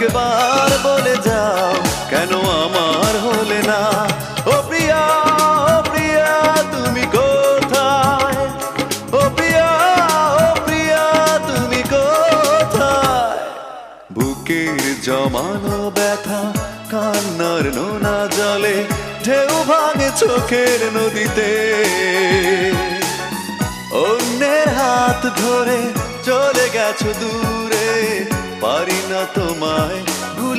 একবার বলে যাও কেন আমার হলে না। ও প্রিয়া, ও প্রিয়া তুমি কোথায়? ও প্রিয়া, ও প্রিয়া তুমি কোথায়? বুকের জমানো ব্যথা কান্নার নোনা জলে ঢেউ ভাঙে চোখের নদীতে। অন্যের হাত ধরে চলে গেছো দূরে, পারি না তোমায়